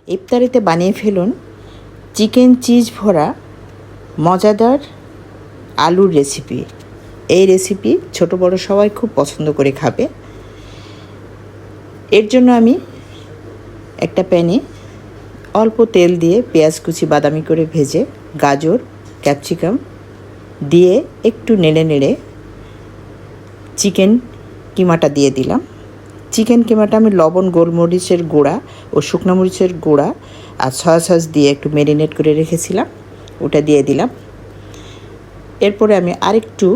ইফতারিতে বানিয়ে ফেলুন chicken cheese ভরা মজাদার আলুর রেসিপি। এই রেসিপি ছোট বড় সবাই খুব পছন্দ করে খাবে। এর জন্য আমি একটা প্যানে অল্প তেল দিয়ে পেঁয়াজ কুচি বাদামি করে ভেজে গাজর ক্যাপসিকাম দিয়ে একটু নেড়ে নেড়ে চিকেন কিমাটা দিয়ে দিলাম। চিকেন কিমাটা আমি লবণ গোলমরিচের গুঁড়া ও শুকনো মরিচের গুঁড়া আর সয়া সস দিয়ে একটু ম্যারিনেট করে রেখেছিলাম, ওটা দিয়ে দিলাম। এরপরে আমি আরেকটু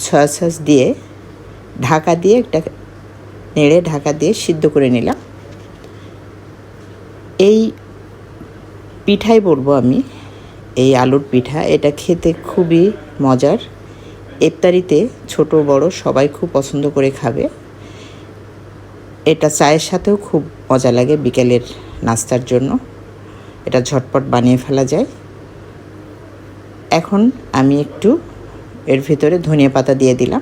সয়া সস দিয়ে ঢাকা দিয়ে একটা নেড়ে ঢাকা দিয়ে সিদ্ধ করে নিলাম। এই পিঠাই বলবো আমি, এই আলুর পিঠা। এটা খেতে খুবই মজার। ইফতারিতে ছোট বড় সবাই খুব পছন্দ করে খাবে। এটা চায়ের সাথেও খুব মজা লাগে বিকেলের নাস্তার জন্য। এটা ঝটপট বানিয়ে ফেলা যায়। এখন আমি একটু এর ভিতরে ধনিয়া পাতা দিয়ে দিলাম।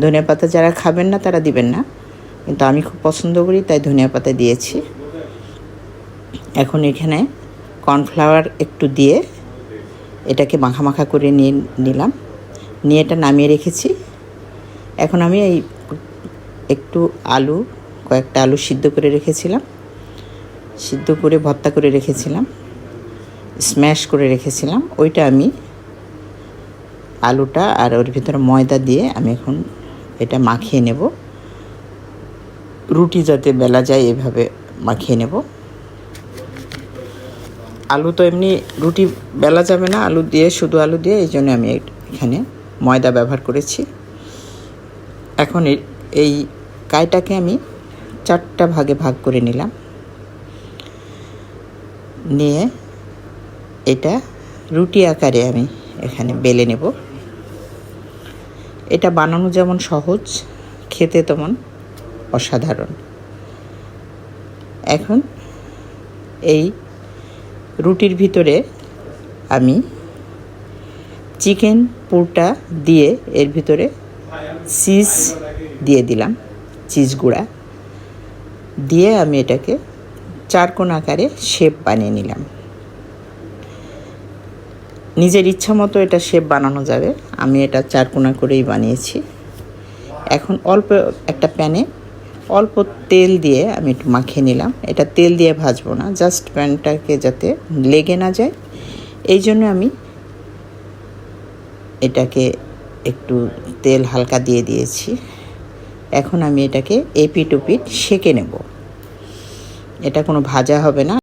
ধনিয়া পাতা যারা খাবেন না তারা দিবেন না, কিন্তু আমি খুব পছন্দ করি তাই ধনিয়া পাতা দিয়েছি। এখন এখানে কর্নফ্লাওয়ার একটু দিয়ে এটাকে মাখা মাখা করে নিলাম, নিয়ে এটা নামিয়ে রেখেছি। এখন আমি এই একটু কয়েকটা আলু সিদ্ধ করে রেখেছিলাম, সিদ্ধ করে ভর্তা করে রেখেছিলাম, স্ম্যাশ করে রেখেছিলাম। ওইটা আমি আলুটা আর ওর ভিতরে ময়দা দিয়ে আমি এখন এটা মাখিয়ে নেব। রুটি যাতে বেলা যায় এভাবে মাখিয়ে নেব। আলু তো এমনি রুটি বেলা যাবে না আলু দিয়ে, শুধু আলু দিয়ে, এই জন্য আমি এখানে ময়দা ব্যবহার করেছি। এখন এই কাইটাকে আমি 4টা ভাগে ভাগ করে নিলাম, নিয়ে এটা রুটি আকারে আমি এখানে বেলে নেব। এটা বানানো যেমন সহজ, খেতে তেমন অসাধারণ। এখন এই রুটির ভিতরে আমি চিকেন পুরটা দিয়ে এর ভিতরে চিজ দিয়ে দিলাম, চিজ গুঁড়া দিয়ে আমি এটাকে 4 কোণ আকারে শেপ বানিয়ে নিলাম। নিজের ইচ্ছা মতো এটা শেপ বানানো যাবে। আমি এটা 4 কোণা করেই বানিয়েছি। এখন অল্প একটা প্যানে অল্প তেল দিয়ে আমি একটু মাখিয়ে নিলাম। এটা তেল দিয়ে ভাজবো না, জাস্ট প্যানটাকে যাতে লেগে না যায় এই জন্য আমি এটাকে একটু তেল হালকা দিয়ে দিয়েছি। এখন আমি এটাকে এপিট ওপিট সেঁকে নেব। এটা কোনো ভাজা হবে না।